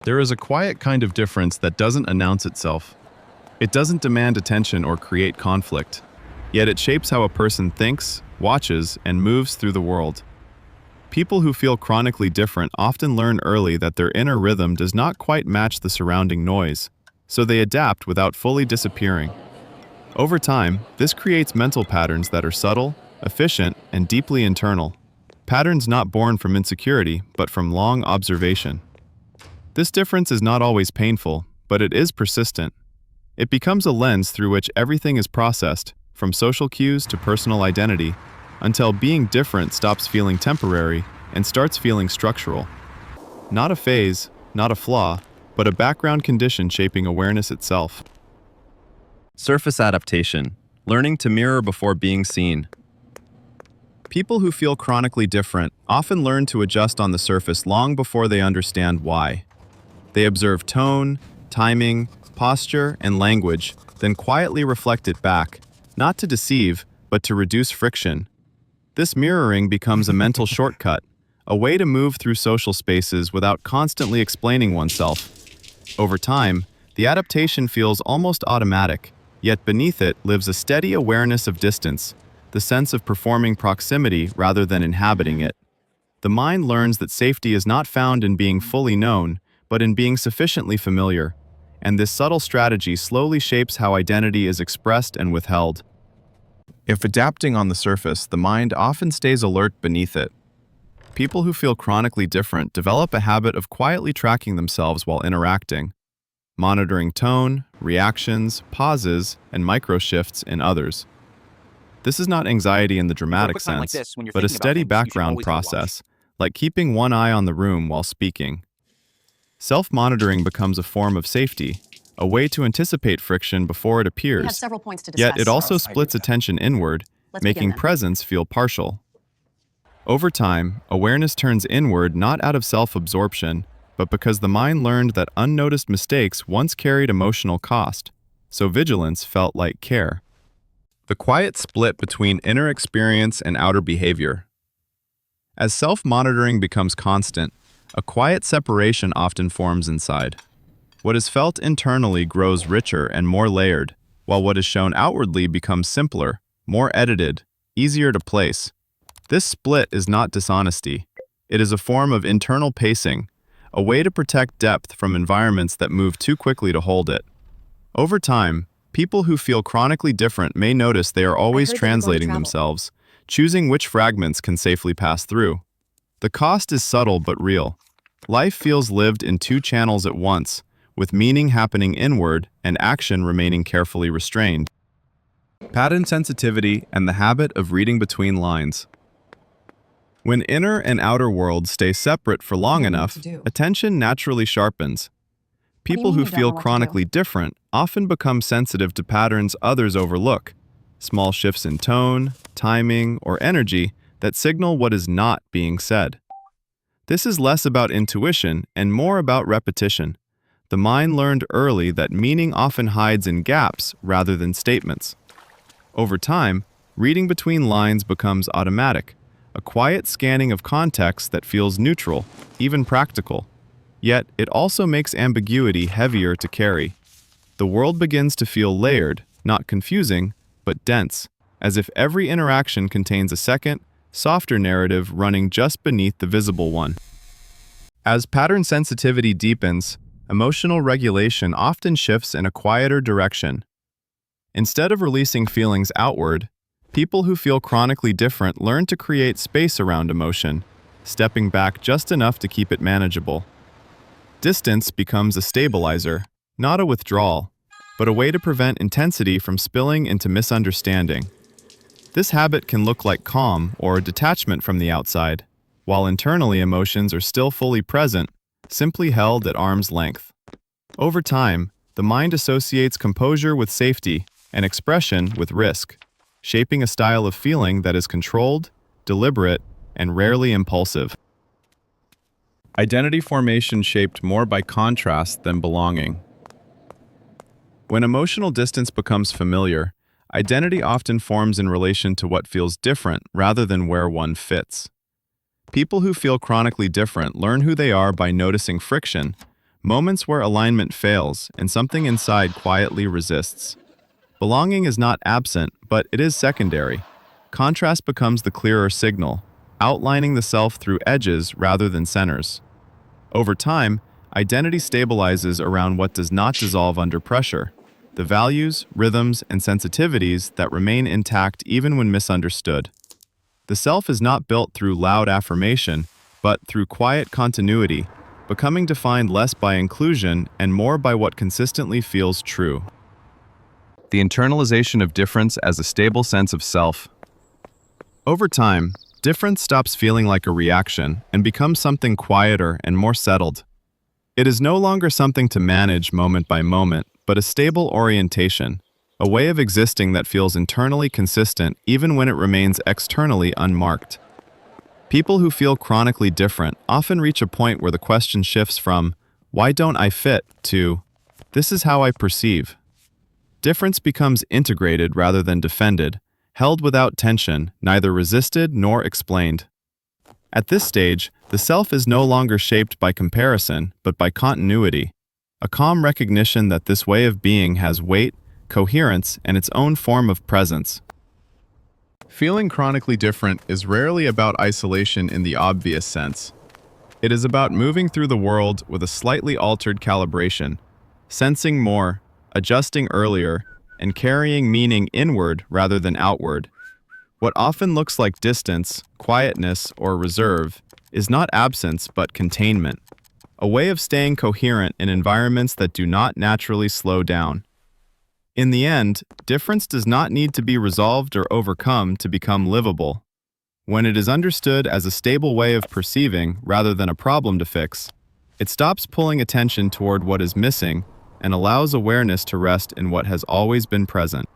There is a quiet kind of difference that doesn't announce itself. It doesn't demand attention or create conflict, yet it shapes how a person thinks, watches, and moves through the world. People who feel chronically different often learn early that their inner rhythm does not quite match the surrounding noise, so they adapt without fully disappearing. Over time, this creates mental patterns that are subtle, efficient, and deeply internal. Patterns not born from insecurity, but from long observation. This difference is not always painful, but it is persistent. It becomes a lens through which everything is processed, from social cues to personal identity, until being different stops feeling temporary and starts feeling structural. Not a phase, not a flaw, but a background condition shaping awareness itself. Surface adaptation, learning to mirror before being seen. People who feel chronically different often learn to adjust on the surface long before they understand why. They observe tone, timing, posture, and language, then quietly reflect it back, not to deceive, but to reduce friction. This mirroring becomes a mental shortcut, a way to move through social spaces without constantly explaining oneself. Over time, the adaptation feels almost automatic, yet beneath it lives a steady awareness of distance, the sense of performing proximity rather than inhabiting it. The mind learns that safety is not found in being fully known, but in being sufficiently familiar, and this subtle strategy slowly shapes how identity is expressed and withheld. If adapting on the surface, the mind often stays alert beneath it. People who feel chronically different develop a habit of quietly tracking themselves while interacting, monitoring tone, reactions, pauses, and micro-shifts in others. This is not anxiety in the dramatic sense, but a steady background process, like keeping one eye on the room while speaking. Self-monitoring becomes a form of safety, a way to anticipate friction before it appears, yet it also splits attention inward, making presence feel partial. Over time, awareness turns inward not out of self-absorption, but because the mind learned that unnoticed mistakes once carried emotional cost, so vigilance felt like care. The quiet split between inner experience and outer behavior. As self-monitoring becomes constant, a quiet separation often forms inside. What is felt internally grows richer and more layered, while what is shown outwardly becomes simpler, more edited, easier to place. This split is not dishonesty. It is a form of internal pacing, a way to protect depth from environments that move too quickly to hold it. Over time, people who feel chronically different may notice they are always translating themselves, choosing which fragments can safely pass through. The cost is subtle but real. Life feels lived in two channels at once, with meaning happening inward and action remaining carefully restrained. Pattern sensitivity and the habit of reading between lines. When inner and outer worlds stay separate for long enough, attention naturally sharpens. People who feel chronically different often become sensitive to patterns others overlook, small shifts in tone, timing, or energy that signal what is not being said. This is less about intuition and more about repetition. The mind learned early that meaning often hides in gaps rather than statements. Over time, reading between lines becomes automatic, a quiet scanning of context that feels neutral, even practical. Yet, it also makes ambiguity heavier to carry. The world begins to feel layered, not confusing, but dense, as if every interaction contains a second, softer narrative running just beneath the visible one. As pattern sensitivity deepens, emotional regulation often shifts in a quieter direction. Instead of releasing feelings outward, people who feel chronically different learn to create space around emotion, stepping back just enough to keep it manageable. Distance becomes a stabilizer, not a withdrawal, but a way to prevent intensity from spilling into misunderstanding. This habit can look like calm or a detachment from the outside, while internally emotions are still fully present, simply held at arm's length. Over time, the mind associates composure with safety and expression with risk, shaping a style of feeling that is controlled, deliberate, and rarely impulsive. Identity formation shaped more by contrast than belonging. When emotional distance becomes familiar, identity often forms in relation to what feels different rather than where one fits. People who feel chronically different learn who they are by noticing friction, moments where alignment fails and something inside quietly resists. Belonging is not absent, but it is secondary. Contrast becomes the clearer signal, outlining the self through edges rather than centers. Over time, identity stabilizes around what does not dissolve under pressure: the values, rhythms, and sensitivities that remain intact even when misunderstood. The self is not built through loud affirmation, but through quiet continuity, becoming defined less by inclusion and more by what consistently feels true. The internalization of difference as a stable sense of self. Over time, difference stops feeling like a reaction and becomes something quieter and more settled. It is no longer something to manage moment by moment, but a stable orientation, a way of existing that feels internally consistent even when it remains externally unmarked. People who feel chronically different often reach a point where the question shifts from, "Why don't I fit?" to, "This is how I perceive." Difference becomes integrated rather than defended, held without tension, neither resisted nor explained. At this stage, the self is no longer shaped by comparison, but by continuity, a calm recognition that this way of being has weight, coherence, and its own form of presence. Feeling chronically different is rarely about isolation in the obvious sense. It is about moving through the world with a slightly altered calibration, sensing more, adjusting earlier, and carrying meaning inward rather than outward. What often looks like distance, quietness, or reserve is not absence but containment, a way of staying coherent in environments that do not naturally slow down. In the end, difference does not need to be resolved or overcome to become livable. When it is understood as a stable way of perceiving rather than a problem to fix, it stops pulling attention toward what is missing and allows awareness to rest in what has always been present.